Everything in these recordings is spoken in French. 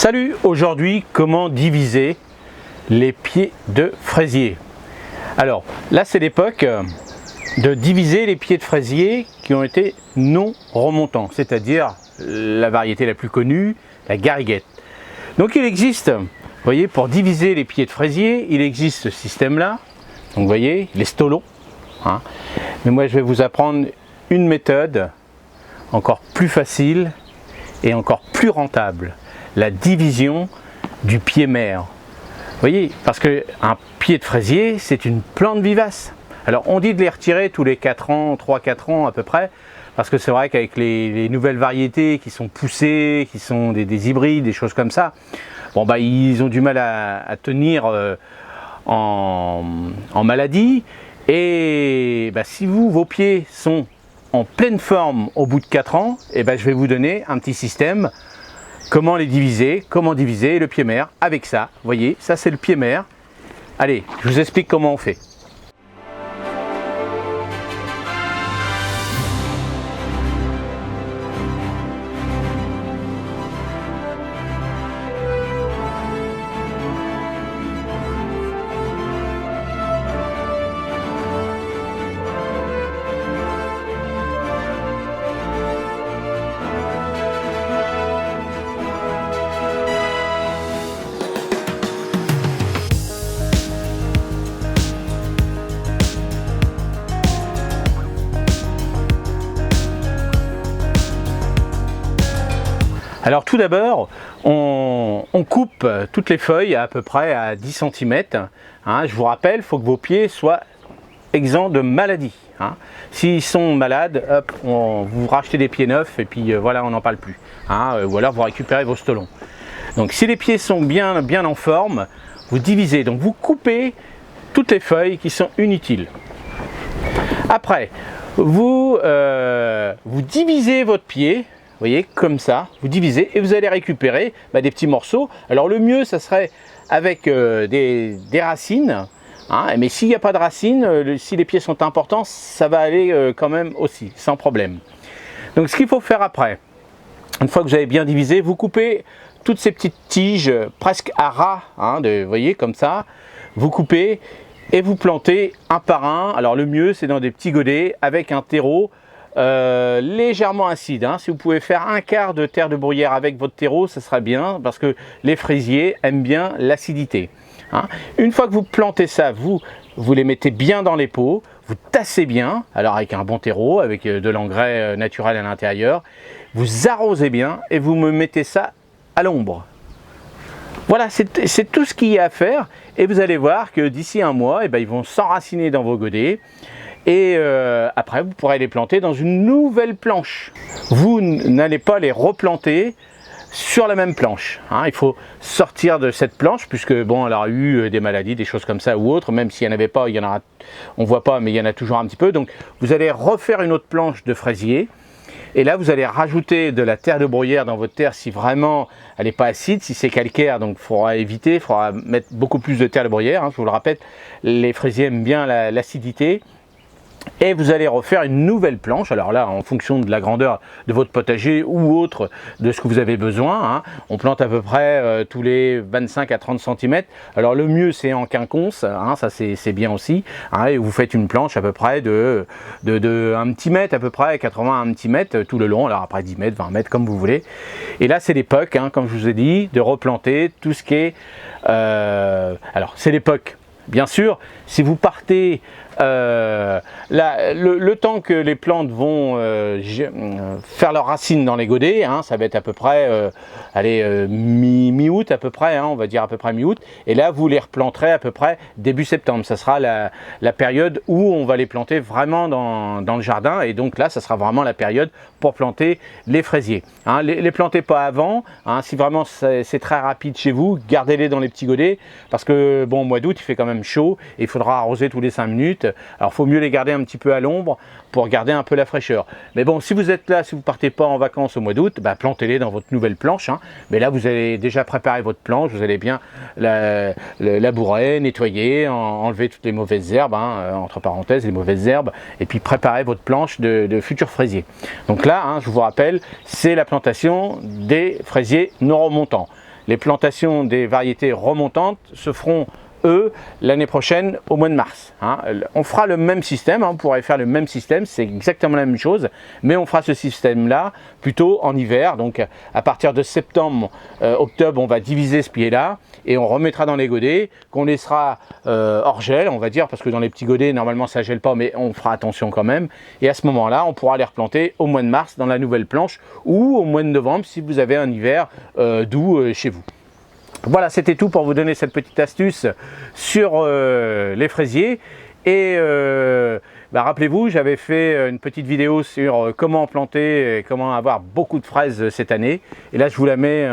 Salut, aujourd'hui comment diviser les pieds de fraisier. Alors là c'est l'époque de diviser les pieds de fraisier qui ont été non remontants, c'est-à-dire la variété la plus connue, la gariguette. Donc il existe, vous voyez, pour diviser les pieds de fraisier, il existe ce système-là, donc vous voyez, les stolons. Mais moi je vais vous apprendre une méthode encore plus facile et encore plus rentable. La division du pied mère. Vous voyez, parce qu'un pied de fraisier, c'est une plante vivace. Alors on dit de les retirer tous les 4 ans, 3-4 ans à peu près, parce que c'est vrai qu'avec les nouvelles variétés qui sont poussées, qui sont des hybrides, des choses comme ça, bon bah ils ont du mal à tenir en maladie. Et bah, si vos pieds sont en pleine forme au bout de 4 ans, et bah, je vais vous donner un petit système. Comment les diviser, comment diviser le pied mère avec ça. Vous voyez, ça c'est le pied mère. Allez, je vous explique comment on fait. Alors tout d'abord, on coupe toutes les feuilles à peu près à 10 cm. Je vous rappelle, il faut que vos pieds soient exempts de maladies. S'ils sont malades, hop, vous rachetez des pieds neufs et puis voilà, on n'en parle plus. Ou alors vous récupérez vos stolons. Donc si les pieds sont bien en forme, vous divisez. Donc vous coupez toutes les feuilles qui sont inutiles. Après, vous divisez votre pied. Vous voyez, comme ça, vous divisez et vous allez récupérer des petits morceaux. Alors le mieux, ça serait avec des racines. Mais s'il n'y a pas de racines, si les pieds sont importants, ça va aller quand même aussi, sans problème. Donc ce qu'il faut faire après, une fois que vous avez bien divisé, vous coupez toutes ces petites tiges presque à ras, vous voyez, comme ça. Vous coupez et vous plantez un par un. Alors le mieux, c'est dans des petits godets avec un terreau légèrement acide. Si vous pouvez faire un quart de terre de bruyère avec votre terreau, ce sera bien parce que les fraisiers aiment bien l'acidité. Une fois que vous plantez ça, vous les mettez bien dans les pots, vous tassez bien, alors avec un bon terreau, avec de l'engrais naturel à l'intérieur, vous arrosez bien et vous me mettez ça à l'ombre. Voilà, c'est tout ce qu'il y a à faire et vous allez voir que d'ici un mois, ils vont s'enraciner dans vos godets. Et après, vous pourrez les planter dans une nouvelle planche. Vous n'allez pas les replanter sur la même planche. Il faut sortir de cette planche, puisque bon, elle a eu des maladies, des choses comme ça ou autres, même s'il n'y en avait pas, il y en aura, on ne voit pas, mais il y en a toujours un petit peu. Donc, vous allez refaire une autre planche de fraisier. Et là, vous allez rajouter de la terre de bruyère dans votre terre si vraiment elle n'est pas acide, si c'est calcaire, donc il faudra éviter, il faudra mettre beaucoup plus de terre de bruyère. Je vous le répète, les fraisiers aiment bien l'acidité. Et vous allez refaire une nouvelle planche, alors là en fonction de la grandeur de votre potager ou autre de ce que vous avez besoin. On plante à peu près tous les 25 à 30 cm. Alors le mieux c'est en quinconce, ça c'est bien aussi. Et vous faites une planche à peu près de 1 petit mètre, à peu près 80 à 1 petit mètre tout le long. Alors après 10 mètres, 20 mètres comme vous voulez. Et là c'est l'époque, comme je vous ai dit, de replanter tout ce qui est... alors c'est l'époque. Bien sûr, si vous partez le temps que les plantes vont faire leurs racines dans les godets, ça va être à peu près mi-août à peu près, on va dire à peu près mi-août. Et là, vous les replanterez à peu près début septembre. Ça sera la période où on va les planter vraiment dans le jardin. Et donc là, ça sera vraiment la période pour planter les fraisiers. Les plantez pas avant. Si vraiment c'est très rapide chez vous, gardez-les dans les petits godets. Parce que bon, au mois d'août, il fait quand même chaud. Et il faudra arroser tous les 5 minutes. Alors il faut mieux les garder un petit peu à l'ombre pour garder un peu la fraîcheur. Mais bon, si vous êtes là, si vous ne partez pas en vacances au mois d'août, plantez-les dans votre nouvelle planche. Mais là, vous allez déjà préparer votre planche, vous allez bien la labourer, nettoyer, enlever toutes les mauvaises herbes, entre parenthèses, les mauvaises herbes, et puis préparer votre planche de futurs fraisiers. Donc là, je vous rappelle, c'est la plantation des fraisiers non remontants. les plantations des variétés remontantes se feront l'année prochaine au mois de mars. On fera le même système, on pourrait faire le même système, c'est exactement la même chose, mais on fera ce système-là plutôt en hiver. Donc à partir de septembre, octobre, on va diviser ce pied-là et on remettra dans les godets, qu'on laissera hors gel, on va dire, parce que dans les petits godets, normalement ça gèle pas, mais on fera attention quand même. Et à ce moment-là, on pourra les replanter au mois de mars dans la nouvelle planche ou au mois de novembre si vous avez un hiver doux chez vous. Voilà, c'était tout pour vous donner cette petite astuce sur les fraisiers. Et rappelez-vous, j'avais fait une petite vidéo sur comment planter et comment avoir beaucoup de fraises cette année. Et là, je vous la mets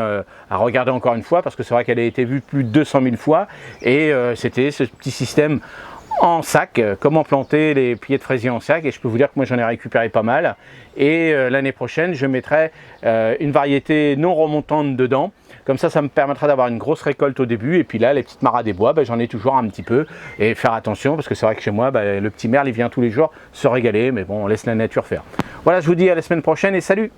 à regarder encore une fois parce que c'est vrai qu'elle a été vue plus de 200 000 fois. Et c'était ce petit système en sac, comment planter les pieds de fraisier en sac, et je peux vous dire que moi j'en ai récupéré pas mal. Et l'année prochaine je mettrai une variété non remontante dedans, comme ça me permettra d'avoir une grosse récolte au début. Et puis là les petites maras des bois, j'en ai toujours un petit peu, et faire attention parce que c'est vrai que chez moi le petit merle il vient tous les jours se régaler, mais bon, on laisse la nature faire. Voilà, je vous dis à la semaine prochaine et salut.